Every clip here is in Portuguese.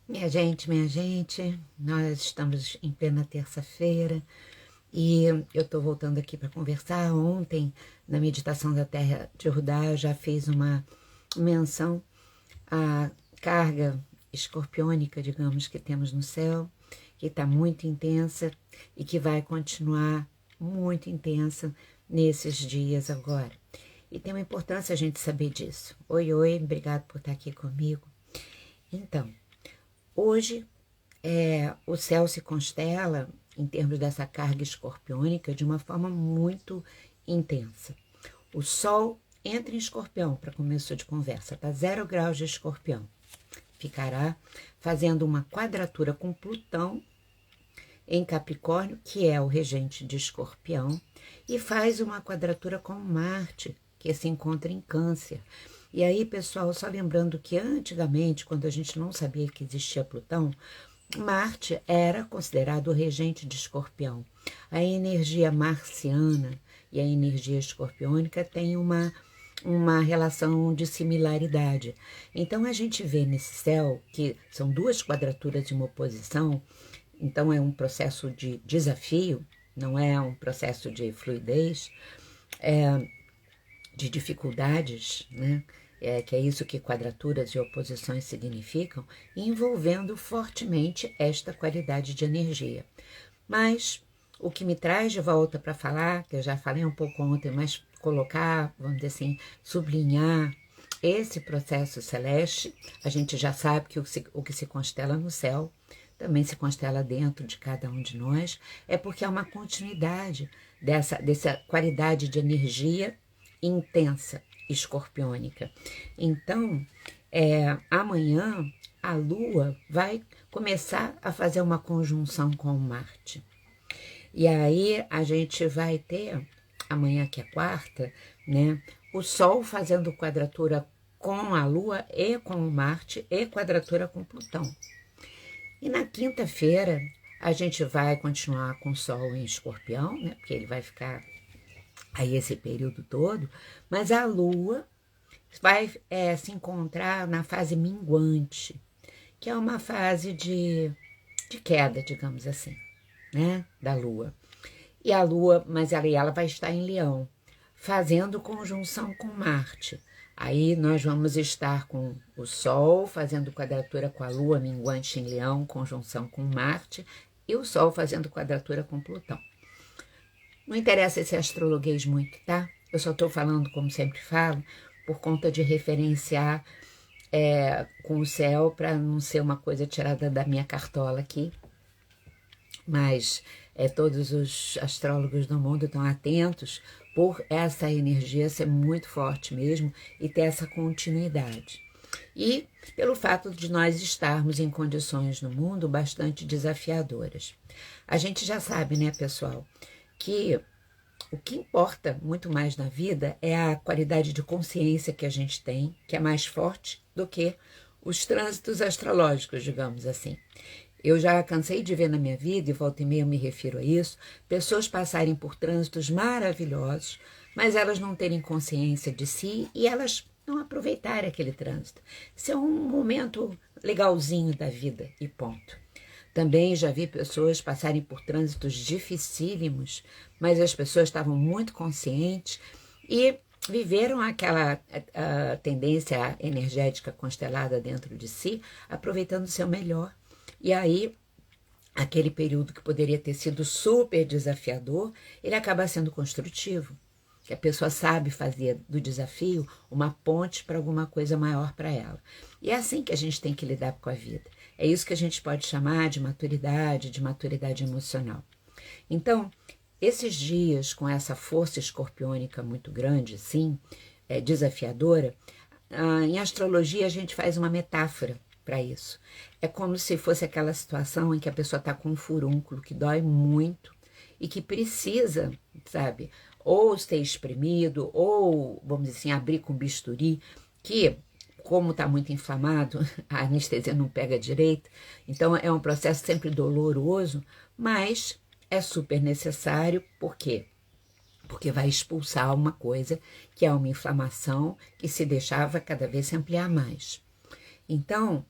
Minha gente, nós estamos em plena terça-feira e eu estou voltando aqui para conversar. Ontem, na meditação da Terra de Judá, eu já fiz uma menção à carga escorpiônica, digamos, que temos no céu, que está muito intensa e que vai continuar muito intensa nesses dias agora. E tem uma importância a gente saber disso. Oi, oi, obrigado por estar aqui comigo. Então, hoje o céu se constela, em termos dessa carga escorpiônica, de uma forma muito intensa. O Sol entra em Escorpião, para começo de conversa, está 0 graus de Escorpião. Ficará fazendo uma quadratura com Plutão em Capricórnio, que é o regente de Escorpião, e faz uma quadratura com Marte, que se encontra em Câncer. E aí, pessoal, só lembrando que antigamente, quando a gente não sabia que existia Plutão, Marte era considerado o regente de Escorpião. A energia marciana e a energia escorpiônica têm uma relação de similaridade. Então, a gente vê nesse céu que são duas quadraturas de uma oposição, então é um processo de desafio, não é um processo de fluidez, de dificuldades, né? Que é isso que quadraturas e oposições significam, envolvendo fortemente esta qualidade de energia. Mas o que me traz de volta para falar, que eu já falei um pouco ontem, mas colocar, vamos dizer assim, sublinhar esse processo celeste, a gente já sabe que o que se constela no céu também se constela dentro de cada um de nós, é porque é uma continuidade dessa qualidade de energia intensa, escorpiônica. Então, amanhã a Lua vai começar a fazer uma conjunção com Marte. E aí a gente vai ter, amanhã que é quarta, né, o Sol fazendo quadratura com a Lua e com o Marte e quadratura com Plutão. E na quinta-feira a gente vai continuar com o Sol em Escorpião, né, porque ele vai ficar aí esse período todo, mas a Lua vai se encontrar na fase minguante, que é uma fase de queda, digamos assim, né, da Lua. E a Lua, mas ela vai estar em Leão, fazendo conjunção com Marte. Aí nós vamos estar com o Sol fazendo quadratura com a Lua minguante em Leão, conjunção com Marte, e o Sol fazendo quadratura com Plutão. Não interessa esse astrologuês muito, tá? Eu só estou falando, como sempre falo, por conta de referenciar com o céu, para não ser uma coisa tirada da minha cartola aqui. Mas todos os astrólogos do mundo estão atentos por essa energia ser muito forte mesmo e ter essa continuidade. E pelo fato de nós estarmos em condições no mundo bastante desafiadoras. A gente já sabe, né, pessoal, que o que importa muito mais na vida é a qualidade de consciência que a gente tem, que é mais forte do que os trânsitos astrológicos, digamos assim. Eu já cansei de ver na minha vida, e volta e meia eu me refiro a isso, pessoas passarem por trânsitos maravilhosos, mas elas não terem consciência de si e elas não aproveitarem aquele trânsito. Isso é um momento legalzinho da vida e ponto. Também já vi pessoas passarem por trânsitos dificílimos, mas as pessoas estavam muito conscientes e viveram aquela tendência energética constelada dentro de si, aproveitando o seu melhor. E aí, aquele período que poderia ter sido super desafiador, ele acaba sendo construtivo. Que a pessoa sabe fazer do desafio uma ponte para alguma coisa maior para ela. E é assim que a gente tem que lidar com a vida. É isso que a gente pode chamar de maturidade emocional. Então, esses dias com essa força escorpiônica muito grande, assim, desafiadora, em astrologia a gente faz uma metáfora para isso. É como se fosse aquela situação em que a pessoa está com um furúnculo que dói muito e que precisa, sabe, ou ser espremido, ou, vamos dizer assim, abrir com bisturi, que, como está muito inflamado, a anestesia não pega direito, então é um processo sempre doloroso, mas é super necessário, por quê? Porque vai expulsar uma coisa que é uma inflamação que se deixava cada vez se ampliar mais. Então,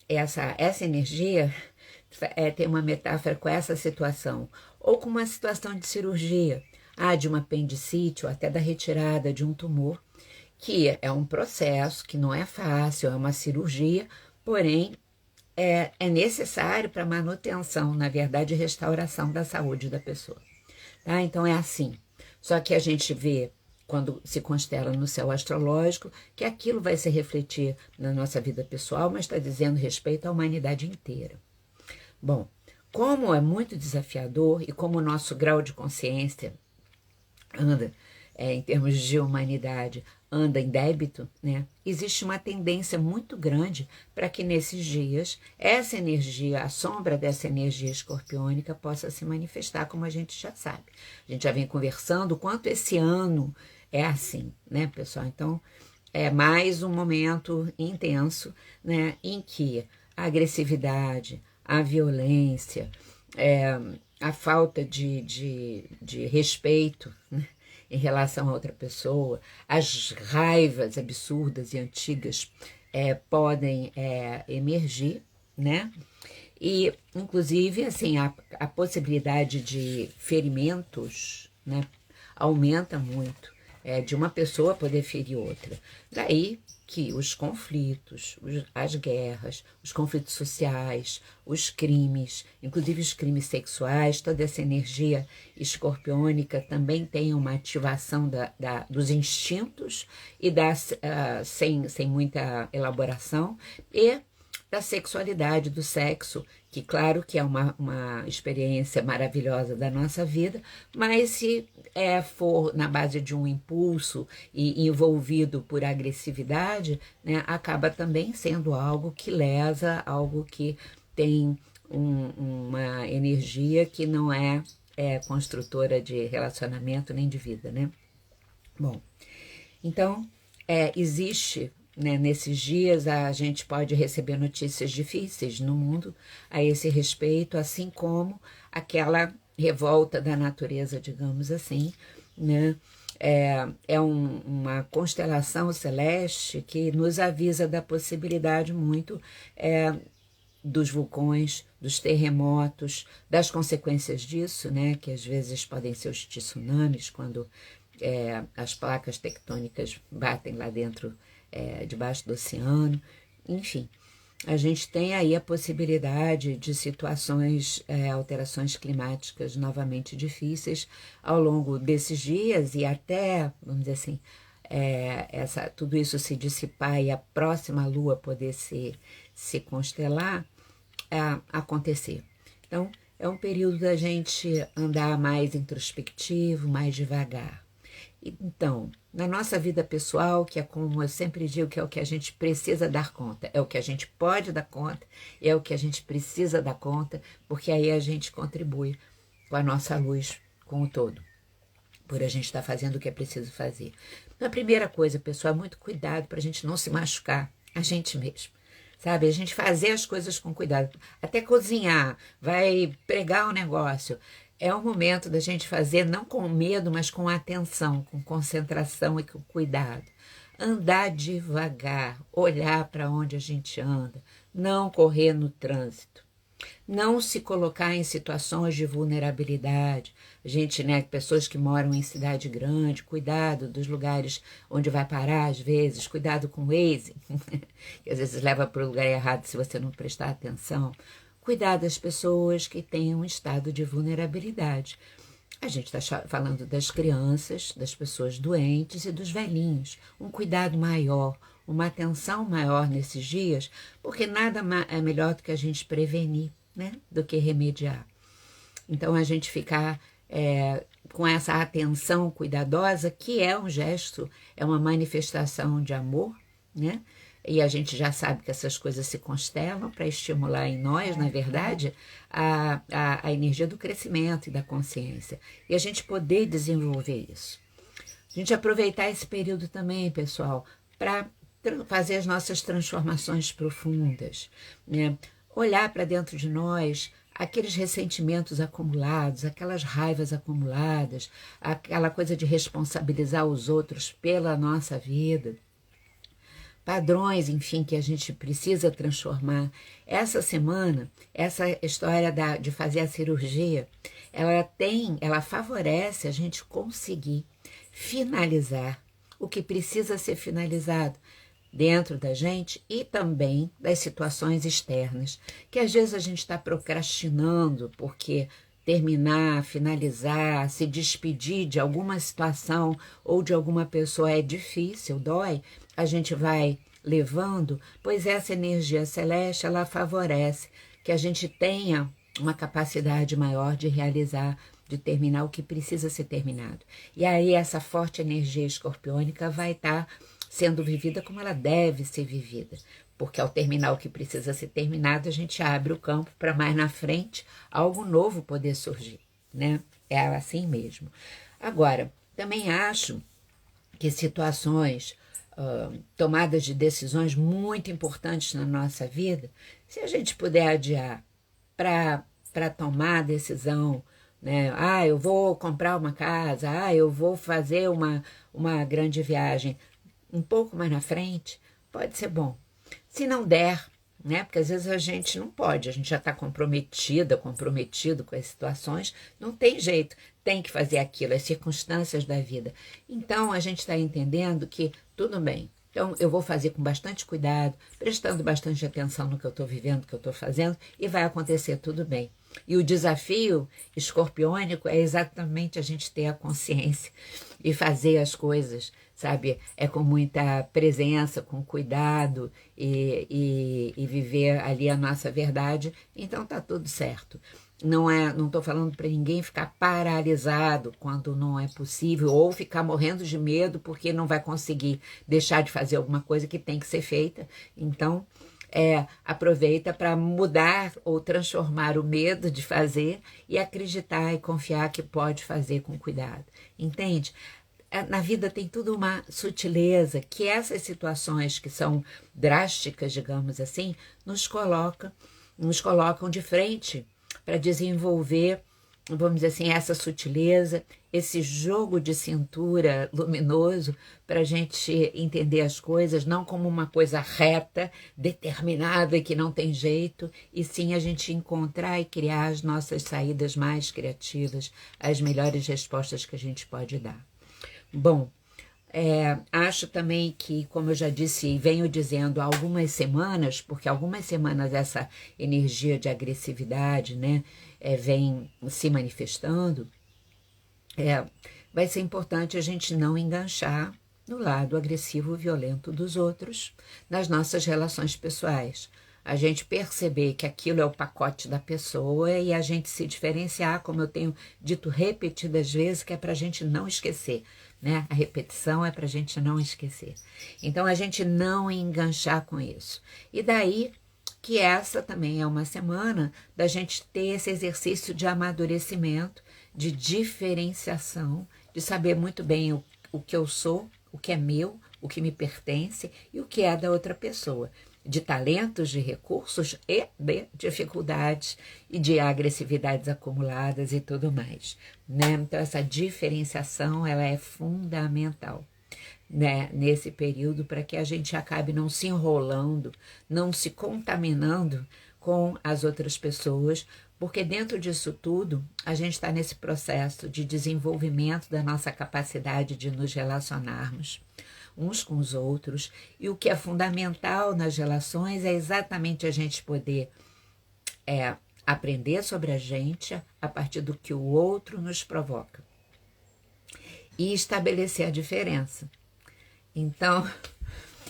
essa energia tem uma metáfora com essa situação, ou com uma situação de cirurgia, de uma apendicite ou até da retirada de um tumor, que é um processo que não é fácil, é uma cirurgia, porém é necessário para manutenção, na verdade, restauração da saúde da pessoa. Tá? Então é assim. Só que a gente vê, quando se constela no céu astrológico, que aquilo vai se refletir na nossa vida pessoal, mas está dizendo respeito à humanidade inteira. Bom, como é muito desafiador e como o nosso grau de consciência anda, em termos de humanidade, anda em débito, né? Existe uma tendência muito grande para que nesses dias essa energia, a sombra dessa energia escorpiônica possa se manifestar, como a gente já sabe. A gente já vem conversando o quanto esse ano é assim, né, pessoal? Então, é mais um momento intenso, né, em que a agressividade, a violência, a falta de respeito, né, em relação a outra pessoa, as raivas absurdas e antigas podem emergir, né? E, inclusive, assim, a possibilidade de ferimentos, né, aumenta muito, de uma pessoa poder ferir outra. Daí que os conflitos, as guerras, os conflitos sociais, os crimes, inclusive os crimes sexuais, toda essa energia escorpiônica também tem uma ativação dos instintos e sem muita elaboração, e da sexualidade, do sexo, que claro que é uma experiência maravilhosa da nossa vida, mas se for na base de um impulso e envolvido por agressividade, né, acaba também sendo algo que lesa, algo que tem uma energia que não é construtora de relacionamento nem de vida, né? Bom, então existe, né, nesses dias a gente pode receber notícias difíceis no mundo a esse respeito, assim como aquela revolta da natureza, digamos assim, né? Uma constelação celeste que nos avisa da possibilidade muito dos vulcões, dos terremotos, das consequências disso, né? Que às vezes podem ser os tsunamis, quando as placas tectônicas batem lá dentro, debaixo do oceano. Enfim, a gente tem aí a possibilidade de situações, alterações climáticas novamente difíceis ao longo desses dias, e até, vamos dizer assim, tudo isso se dissipar e a próxima lua poder se constelar, acontecer. Então, é um período da gente andar mais introspectivo, mais devagar. Então, na nossa vida pessoal, que é como eu sempre digo, que é o que a gente precisa dar conta, é o que a gente pode dar conta, é o que a gente precisa dar conta, porque aí a gente contribui com a nossa luz, com o todo, por a gente estar fazendo o que é preciso fazer. Então, a primeira coisa, pessoal, é muito cuidado para a gente não se machucar a gente mesmo. Sabe, a gente fazer as coisas com cuidado, até cozinhar, vai pregar o negócio. É o momento da gente fazer não com medo, mas com atenção, com concentração e com cuidado. Andar devagar, olhar para onde a gente anda, não correr no trânsito. Não se colocar em situações de vulnerabilidade. Gente, né, pessoas que moram em cidade grande, cuidado dos lugares onde vai parar às vezes, cuidado com o Waze, que às vezes leva para o lugar errado se você não prestar atenção. Cuidar das pessoas que têm um estado de vulnerabilidade. A gente está falando das crianças, das pessoas doentes e dos velhinhos. Um cuidado maior, uma atenção maior nesses dias, porque nada é melhor do que a gente prevenir, né, do que remediar. Então, a gente ficar com essa atenção cuidadosa, que é um gesto, é uma manifestação de amor, né? E a gente já sabe que essas coisas se constelam para estimular em nós, na verdade, a energia do crescimento e da consciência. E a gente poder desenvolver isso. A gente aproveitar esse período também, pessoal, para fazer as nossas transformações profundas, né? Olhar para dentro de nós aqueles ressentimentos acumulados, aquelas raivas acumuladas, aquela coisa de responsabilizar os outros pela nossa vida. padrões, enfim, que a gente precisa transformar. Essa semana, essa história de fazer a cirurgia, ela favorece a gente conseguir finalizar o que precisa ser finalizado dentro da gente e também das situações externas, que às vezes a gente está procrastinando porque terminar, finalizar, se despedir de alguma situação ou de alguma pessoa é difícil, dói, a gente vai levando, pois essa energia celeste, ela favorece que a gente tenha uma capacidade maior de realizar, de terminar o que precisa ser terminado. E aí essa forte energia escorpiônica vai estar sendo vivida como ela deve ser vivida, porque ao terminar o que precisa ser terminado, a gente abre o campo para mais na frente algo novo poder surgir, né? É assim mesmo. Agora, também acho que situações, tomadas de decisões muito importantes na nossa vida, se a gente puder adiar para tomar a decisão, né? Ah, eu vou comprar uma casa, ah, eu vou fazer uma grande viagem um pouco mais na frente, pode ser bom. Se não der, né? Porque às vezes a gente não pode, a gente já está comprometido com as situações, não tem jeito, tem que fazer aquilo, as circunstâncias da vida. Então a gente está entendendo que tudo bem. Então eu vou fazer com bastante cuidado, prestando bastante atenção no que eu estou vivendo, no que eu estou fazendo, e vai acontecer tudo bem. E o desafio escorpiônico é exatamente a gente ter a consciência e fazer as coisas, sabe? É com muita presença, com cuidado e viver ali a nossa verdade. Então tá tudo certo. Não estou falando para ninguém ficar paralisado quando não é possível ou ficar morrendo de medo porque não vai conseguir deixar de fazer alguma coisa que tem que ser feita. Então, aproveita para mudar ou transformar o medo de fazer e acreditar e confiar que pode fazer com cuidado. Entende? Na vida tem tudo uma sutileza que essas situações que são drásticas, digamos assim, nos colocam de frente para desenvolver, vamos dizer assim, essa sutileza, esse jogo de cintura luminoso para a gente entender as coisas não como uma coisa reta, determinada e que não tem jeito, e sim a gente encontrar e criar as nossas saídas mais criativas, as melhores respostas que a gente pode dar. Bom, acho também que, como eu já disse e venho dizendo há algumas semanas, porque algumas semanas essa energia de agressividade, né, vem se manifestando, vai ser importante a gente não enganchar no lado agressivo e violento dos outros nas nossas relações pessoais. A gente perceber que aquilo é o pacote da pessoa e a gente se diferenciar, como eu tenho dito repetidas vezes, que é para a gente não esquecer, né? A repetição é para a gente não esquecer. Então, a gente não enganchar com isso. E daí que essa também é uma semana da gente ter esse exercício de amadurecimento, de diferenciação, de saber muito bem o que eu sou, o que é meu, o que me pertence e o que é da outra pessoa, de talentos, de recursos e de dificuldades e de agressividades acumuladas e tudo mais, né? Então essa diferenciação ela é fundamental, né, nesse período para que a gente acabe não se enrolando, não se contaminando com as outras pessoas, porque dentro disso tudo a gente está nesse processo de desenvolvimento da nossa capacidade de nos relacionarmos uns com os outros, e o que é fundamental nas relações é exatamente a gente poder aprender sobre a gente a partir do que o outro nos provoca e estabelecer a diferença. Então,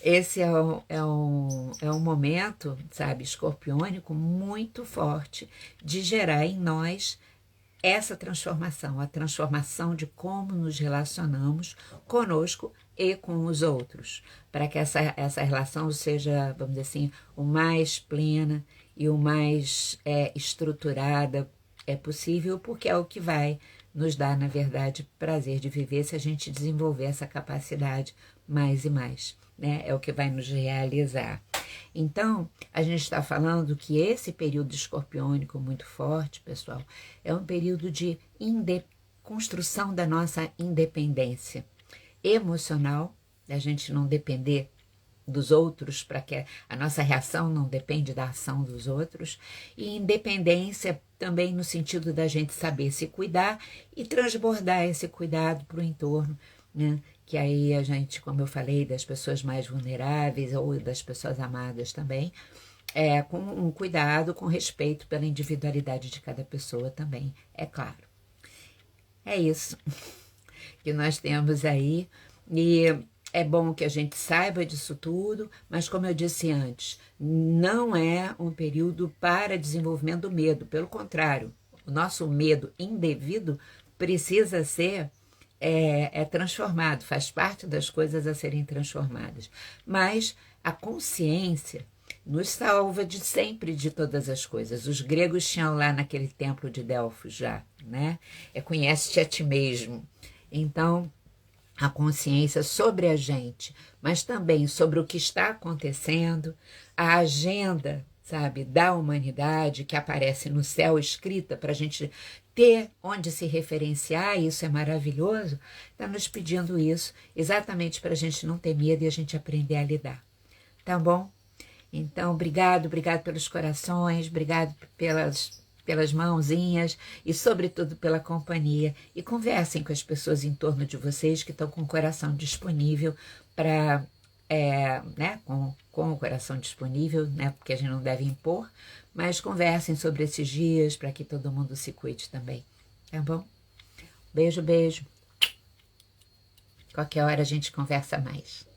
esse é um momento, sabe, escorpiônico muito forte de gerar em nós essa transformação, a transformação de como nos relacionamos conosco e com os outros, para que essa relação seja, vamos dizer assim, o mais plena e o mais estruturada possível, porque é o que vai nos dar, na verdade, prazer de viver se a gente desenvolver essa capacidade mais e mais, né? É o que vai nos realizar. Então, a gente está falando que esse período escorpiônico muito forte, pessoal, é um período de construção da nossa independência emocional, da gente não depender dos outros, para que a nossa reação não depende da ação dos outros, e independência também no sentido da gente saber se cuidar e transbordar esse cuidado para o entorno, né? Que aí a gente, como eu falei, das pessoas mais vulneráveis ou das pessoas amadas também, com um cuidado, com respeito pela individualidade de cada pessoa também, é claro. É isso que nós temos aí, e é bom que a gente saiba disso tudo, mas como eu disse antes, não é um período para desenvolvimento do medo, pelo contrário, o nosso medo indevido precisa ser transformado, faz parte das coisas a serem transformadas, mas a consciência nos salva de sempre de todas as coisas. Os gregos tinham lá naquele templo de Delfos já, né? Conhece-te a ti mesmo. Então, a consciência sobre a gente, mas também sobre o que está acontecendo, a agenda, sabe, da humanidade que aparece no céu escrita para a gente ter onde se referenciar, isso é maravilhoso, está nos pedindo isso exatamente para a gente não ter medo e a gente aprender a lidar. Tá bom? Então, obrigado pelos corações, obrigado pelas mãozinhas e, sobretudo, pela companhia. E conversem com as pessoas em torno de vocês que estão com o coração disponível para, né, com o coração disponível, né, porque a gente não deve impor, mas conversem sobre esses dias para que todo mundo se cuide também. Tá bom? Beijo, beijo. Qualquer hora a gente conversa mais.